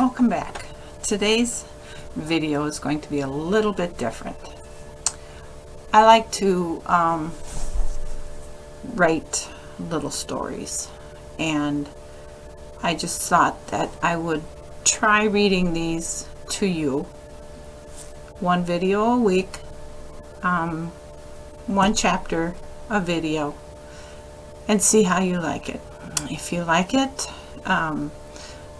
Welcome back. Today's video is going to be a little bit different. I like to write little stories, and I just thought that I would try reading these to you. One video a week, one chapter a video, and see how you like it. If you like it,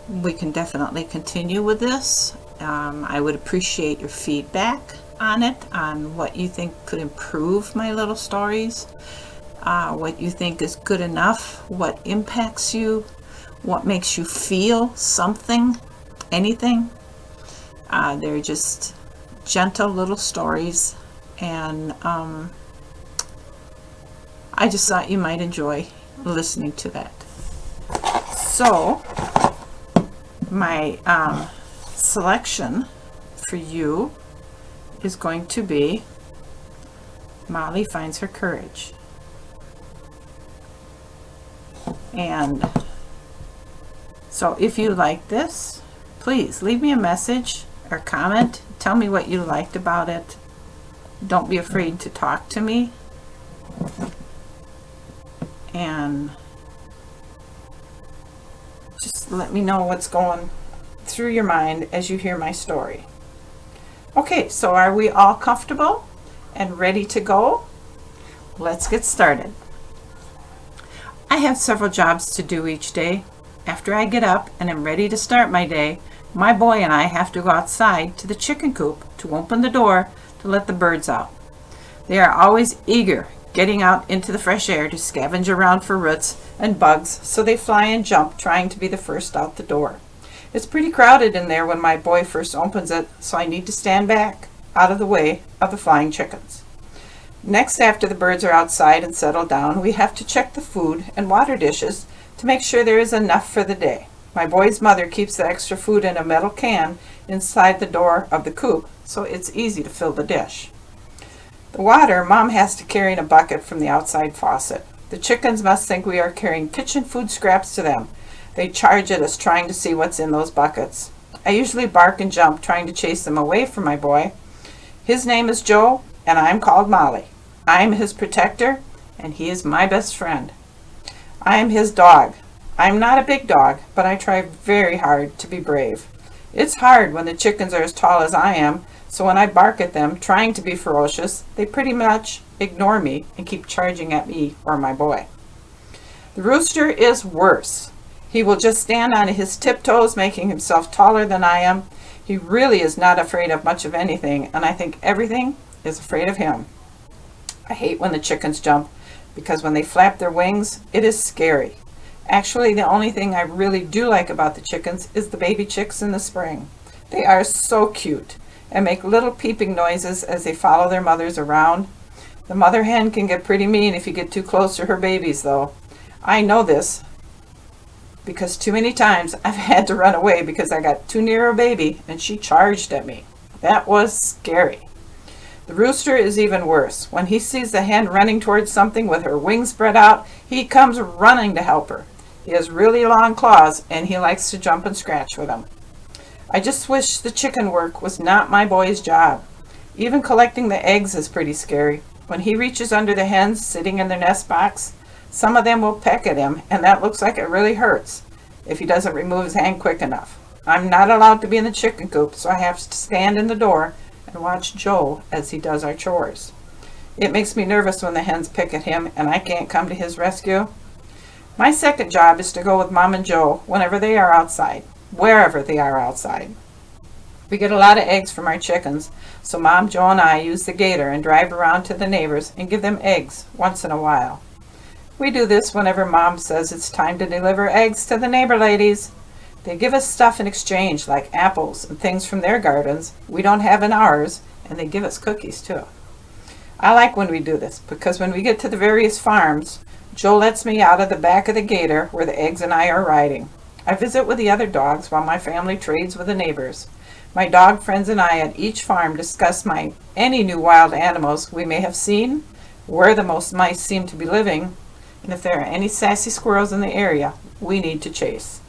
we can definitely continue with this. I would appreciate your feedback on it, on what you think could improve my little stories, what you think is good enough, what impacts you, what makes you feel something, anything. They're just gentle little stories, and I just thought you might enjoy listening to that. So my selection for you is going to be Molly Finds Her Courage. And so if you like this, please leave me a message or comment. Tell me what you liked about it. Don't be afraid to talk to me. And just let me know what's going through your mind as you hear my story. Okay, so are we all comfortable and ready to go? Let's get started. I have several jobs to do each day. After I get up and am ready to start my day, my boy and I have to go outside to the chicken coop to open the door to let the birds out. They are always eager, getting out into the fresh air to scavenge around for roots and bugs, so they fly and jump, trying to be the first out the door. It's pretty crowded in there when my boy first opens it, so I need to stand back, out of the way of the flying chickens. Next, after the birds are outside and settled down, we have to check the food and water dishes to make sure there is enough for the day. My boy's mother keeps the extra food in a metal can inside the door of the coop, so it's easy to fill the dish. The water, Mom has to carry in a bucket from the outside faucet. The chickens must think we are carrying kitchen food scraps to them. They charge at us trying to see what's in those buckets. I usually bark and jump trying to chase them away from my boy. His name is Joe, and I'm called Molly. I am his protector, and he is my best friend. I am his dog. I'm not a big dog, but I try very hard to be brave. It's hard when the chickens are as tall as I am, so when I bark at them, trying to be ferocious, they pretty much ignore me and keep charging at me or my boy. The rooster is worse. He will just stand on his tiptoes, making himself taller than I am. He really is not afraid of much of anything, and I think everything is afraid of him. I hate when the chickens jump, because when they flap their wings, it is scary. Actually, the only thing I really do like about the chickens is the baby chicks in the spring. They are so cute and make little peeping noises as they follow their mothers around. The mother hen can get pretty mean if you get too close to her babies, though. I know this because too many times I've had to run away because I got too near a baby and she charged at me. That was scary. The rooster is even worse. When he sees the hen running towards something with her wings spread out, he comes running to help her. He has really long claws, and he likes to jump and scratch with them. I just wish the chicken work was not my boy's job. Even collecting the eggs is pretty scary. When he reaches under the hens sitting in their nest box, some of them will peck at him, and that looks like it really hurts if he doesn't remove his hand quick enough. I'm not allowed to be in the chicken coop, so I have to stand in the door and watch Joe as he does our chores. It makes me nervous when the hens pick at him and I can't come to his rescue. My second job is to go with Mom and Joe whenever they are outside, wherever they are outside. We get a lot of eggs from our chickens, so Mom, Joe, and I use the gator and drive around to the neighbors and give them eggs once in a while. We do this whenever Mom says it's time to deliver eggs to the neighbor ladies. They give us stuff in exchange, like apples and things from their gardens we don't have in ours, and they give us cookies too. I like when we do this, because when we get to the various farms, Joe lets me out of the back of the gator where the eggs and I are riding. I visit with the other dogs while my family trades with the neighbors. My dog friends and I at each farm discuss any new wild animals we may have seen, where the most mice seem to be living, and if there are any sassy squirrels in the area we need to chase.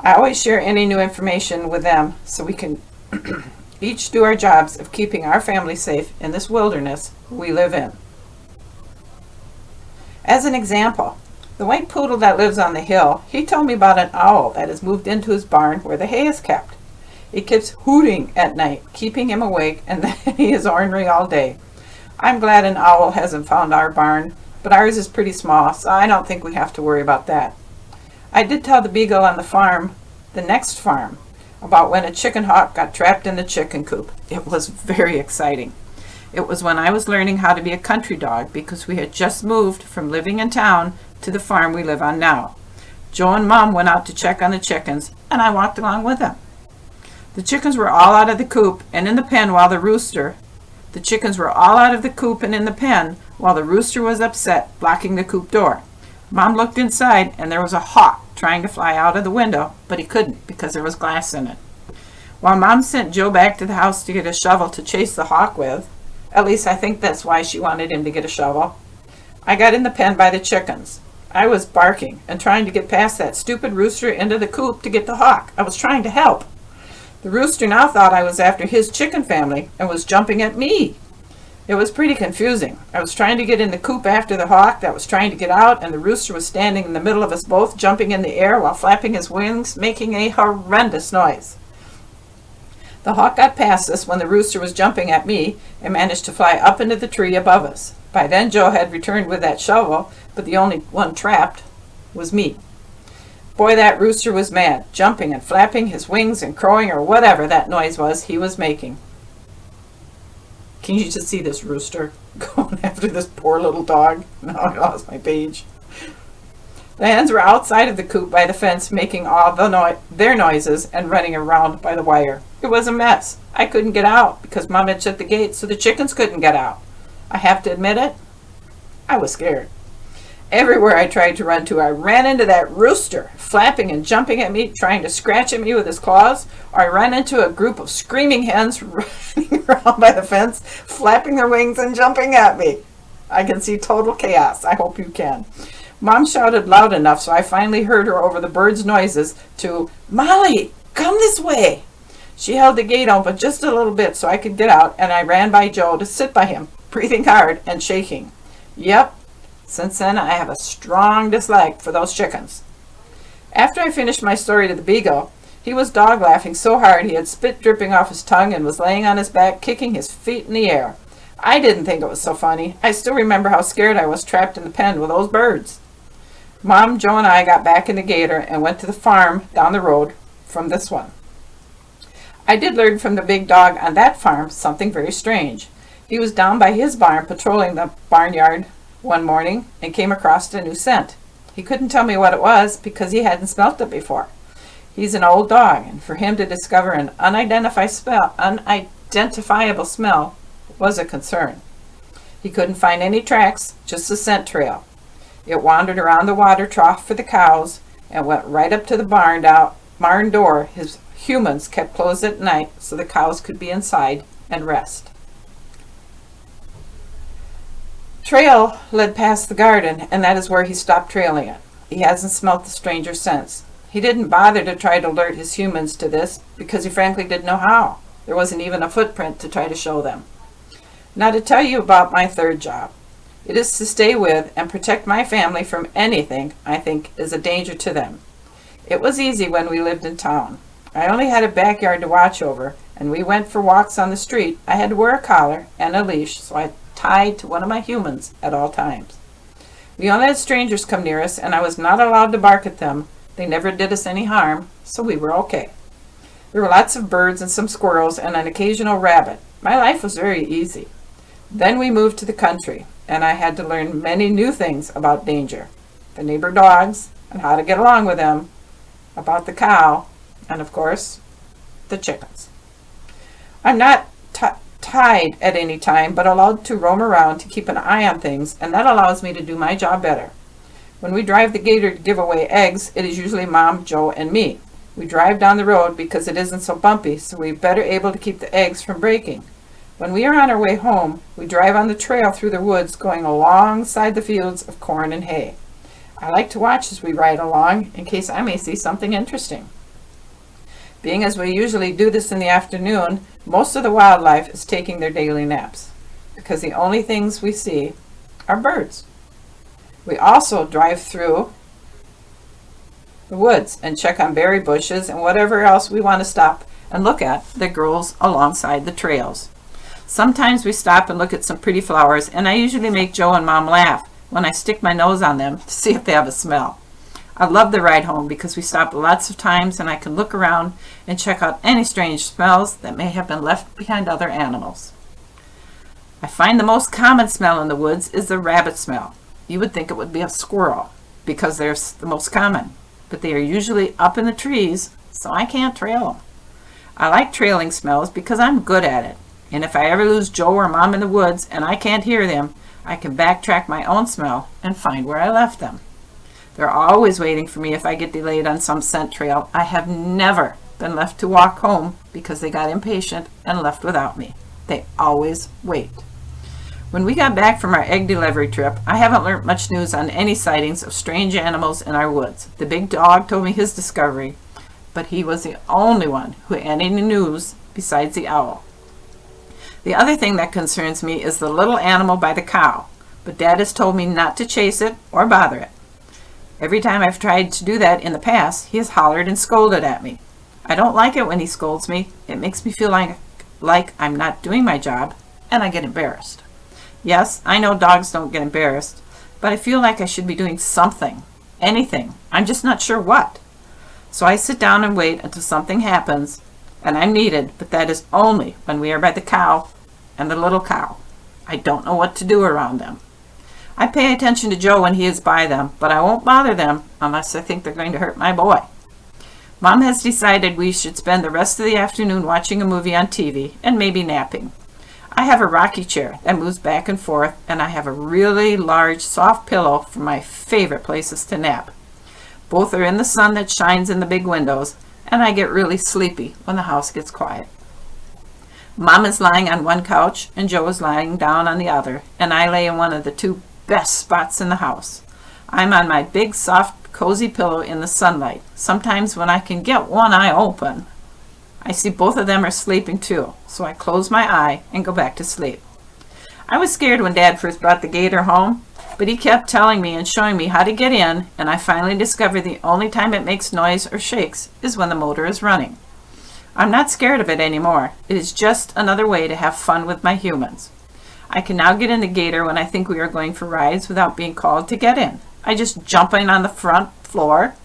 I always share any new information with them so we can each do our jobs of keeping our family safe in this wilderness we live in. As an example, the white poodle that lives on the hill, he told me about an owl that has moved into his barn where the hay is kept. It keeps hooting at night, keeping him awake, and then he is ornery all day. I'm glad an owl hasn't found our barn, but ours is pretty small, so I don't think we have to worry about that. I did tell the beagle on the farm, the next farm, about when a chicken hawk got trapped in the chicken coop. It was very exciting. It was when I was learning how to be a country dog because we had just moved from living in town to the farm we live on now. Joe and Mom went out to check on the chickens, and I walked along with them. The chickens were all out of the coop and in the pen while the chickens were all out of the coop and in the pen while the rooster was upset, blocking the coop door. Mom looked inside, and there was a hawk trying to fly out of the window, but he couldn't because there was glass in it. While Mom sent Joe back to the house to get a shovel to chase the hawk with, at least I think that's why she wanted him to get a shovel, I got in the pen by the chickens. I was barking and trying to get past that stupid rooster into the coop to get the hawk. I was trying to help. The rooster now thought I was after his chicken family and was jumping at me. It was pretty confusing. I was trying to get in the coop after the hawk that was trying to get out, and the rooster was standing in the middle of us both, jumping in the air while flapping his wings, making a horrendous noise. The hawk got past us when the rooster was jumping at me and managed to fly up into the tree above us. By then Joe had returned with that shovel, but the only one trapped was me. Boy, that rooster was mad, jumping and flapping his wings and crowing or whatever that noise was he was making. Can you just see this rooster going after this poor little dog? Now I lost my page. The hens were outside of the coop by the fence making all their noises and running around by the wire. It was a mess. I couldn't get out because Mom had shut the gate so the chickens couldn't get out. I have to admit it, I was scared. Everywhere I tried to run to, I ran into that rooster, flapping and jumping at me, trying to scratch at me with his claws, or I ran into a group of screaming hens running around by the fence, flapping their wings and jumping at me. I can see total chaos. I hope you can. Mom shouted loud enough so I finally heard her over the birds' noises to, "Molly, come this way." She held the gate open just a little bit so I could get out, and I ran by Joe to sit by him, breathing hard and shaking. Yep. Since then, I have a strong dislike for those chickens. After I finished my story to the beagle, he was dog laughing so hard he had spit dripping off his tongue and was laying on his back, kicking his feet in the air. I didn't think it was so funny. I still remember how scared I was trapped in the pen with those birds. Mom, Joe, and I got back in the gator and went to the farm down the road from this one. I did learn from the big dog on that farm something very strange. He was down by his barn patrolling the barnyard one morning and came across a new scent. He couldn't tell me what it was because he hadn't smelt it before. He's an old dog, and for him to discover an unidentifiable smell was a concern. He couldn't find any tracks, just a scent trail. It wandered around the water trough for the cows and went right up to the barn door his humans kept closed at night so the cows could be inside and rest. Trail led past the garden, and that is where he stopped trailing it. He hasn't smelt the stranger since. He didn't bother to try to alert his humans to this because he frankly didn't know how. There wasn't even a footprint to try to show them. Now to tell you about my third job. It is to stay with and protect my family from anything I think is a danger to them. It was easy when we lived in town. I only had a backyard to watch over, and we went for walks on the street. I had to wear a collar and a leash, so I tied to one of my humans at all times. We only had strangers come near us, and I was not allowed to bark at them. They never did us any harm, so we were okay. There were lots of birds and some squirrels and an occasional rabbit. My life was very easy. Then we moved to the country, and I had to learn many new things about danger. The neighbor dogs, and how to get along with them, about the cow, and of course, the chickens. I'm not tied at any time, but allowed to roam around to keep an eye on things, and that allows me to do my job better. When we drive the gator to give away eggs, it is usually Mom, Joe, and me. We drive down the road because it isn't so bumpy, so we're better able to keep the eggs from breaking. When we are on our way home, we drive on the trail through the woods going alongside the fields of corn and hay. I like to watch as we ride along in case I may see something interesting. Being as we usually do this in the afternoon, most of the wildlife is taking their daily naps because the only things we see are birds. We also drive through the woods and check on berry bushes and whatever else we want to stop and look at that grows alongside the trails. Sometimes we stop and look at some pretty flowers, and I usually make Joe and Mom laugh when I stick my nose on them to see if they have a smell. I love the ride home because we stop lots of times and I can look around and check out any strange smells that may have been left behind other animals. I find the most common smell in the woods is the rabbit smell. You would think it would be a squirrel because they're the most common, but they are usually up in the trees, so I can't trail them. I like trailing smells because I'm good at it, and if I ever lose Joe or Mom in the woods and I can't hear them, I can backtrack my own smell and find where I left them. They're always waiting for me if I get delayed on some scent trail. I have never been left to walk home because they got impatient and left without me. They always wait. When we got back from our egg delivery trip, I haven't learned much news on any sightings of strange animals in our woods. The big dog told me his discovery, but he was the only one who had any news besides the owl. The other thing that concerns me is the little animal by the cow, but Dad has told me not to chase it or bother it. Every time I've tried to do that in the past, he has hollered and scolded at me. I don't like it when he scolds me. It makes me feel like I'm not doing my job, and I get embarrassed. Yes, I know dogs don't get embarrassed, but I feel like I should be doing something, anything. I'm just not sure what. So I sit down and wait until something happens, and I'm needed, but that is only when we are by the cow and the little cow. I don't know what to do around them. I pay attention to Joe when he is by them, but I won't bother them unless I think they're going to hurt my boy. Mom has decided we should spend the rest of the afternoon watching a movie on TV and maybe napping. I have a rocking chair that moves back and forth, and I have a really large soft pillow for my favorite places to nap. Both are in the sun that shines in the big windows, and I get really sleepy when the house gets quiet. Mom is lying on one couch, and Joe is lying down on the other, and I lay in one of the two best spots in the house. I'm on my big, soft, cozy pillow in the sunlight. Sometimes when I can get one eye open, I see both of them are sleeping too, so I close my eye and go back to sleep. I was scared when Dad first brought the gator home, but he kept telling me and showing me how to get in, and I finally discovered the only time it makes noise or shakes is when the motor is running. I'm not scared of it anymore. It is just another way to have fun with my humans. I can now get in the gator when I think we are going for rides without being called to get in. I just jump in on the front floor,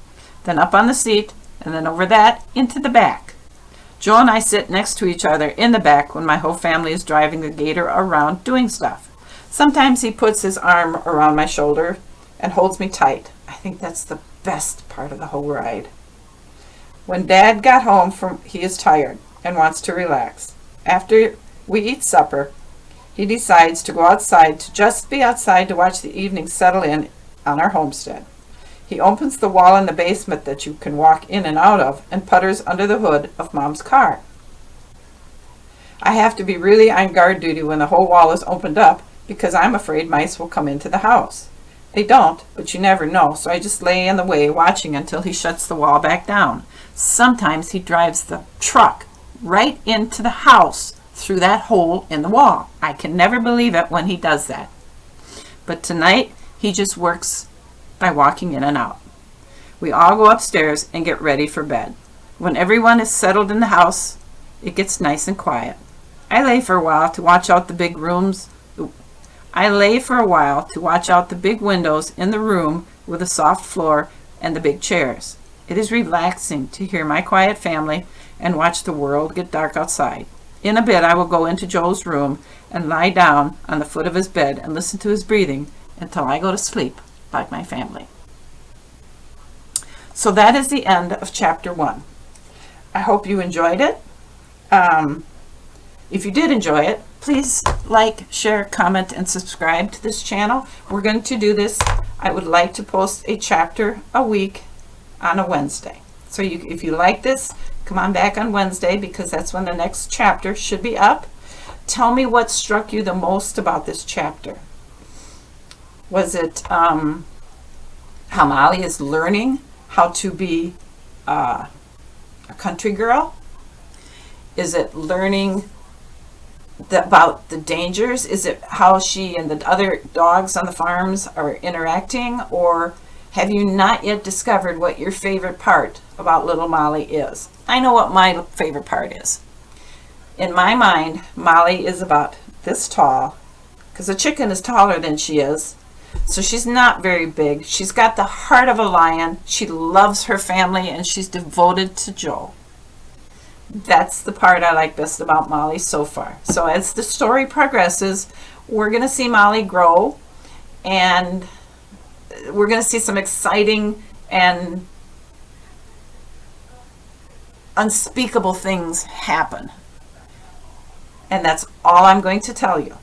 then up on the seat, and then over that into the back. Joe and I sit next to each other in the back when my whole family is driving the gator around doing stuff. Sometimes he puts his arm around my shoulder and holds me tight. I think that's the best part of the whole ride. When Dad got home he is tired and wants to relax. After we eat supper, he decides to go outside, to just be outside to watch the evening settle in on our homestead. He opens the wall in the basement that you can walk in and out of and putters under the hood of Mom's car. I have to be really on guard duty when the whole wall is opened up because I'm afraid mice will come into the house. They don't, but you never know, so I just lay in the way watching until he shuts the wall back down. Sometimes he drives the truck right into the house through that hole in the wall. I can never believe it when he does that. But tonight, he just works by walking in and out. We all go upstairs and get ready for bed. When everyone is settled in the house, it gets nice and quiet. I lay for a while to watch out the big windows in the room with a soft floor and the big chairs. It is relaxing to hear my quiet family and watch the world get dark outside. In a bit, I will go into Joel's room and lie down on the foot of his bed and listen to his breathing until I go to sleep like my family. So that is the end of chapter 1. I hope you enjoyed it. If you did enjoy it, please like, share, comment, and subscribe to this channel. We're going to do this. I would like to post a chapter a week on a Wednesday. So if you like this, come on back on Wednesday because that's when the next chapter should be up. Tell me what struck you the most about this chapter. Was it how Molly is learning how to be a a country girl? Is it learning about the dangers? Is it how she and the other dogs on the farms are interacting? Or have you not yet discovered what your favorite part about little Molly is? I know what my favorite part is. In my mind, Molly is about this tall, because a chicken is taller than she is. So she's not very big. She's got the heart of a lion. She loves her family, and she's devoted to Joe. That's the part I like best about Molly so far. So as the story progresses, we're going to see Molly grow, and we're going to see some exciting and unspeakable things happen. And that's all I'm going to tell you.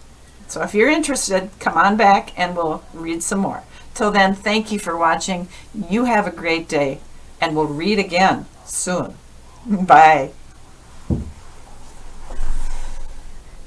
So if you're interested, come on back and we'll read some more. Till then, thank you for watching. You have a great day, and we'll read again soon. Bye.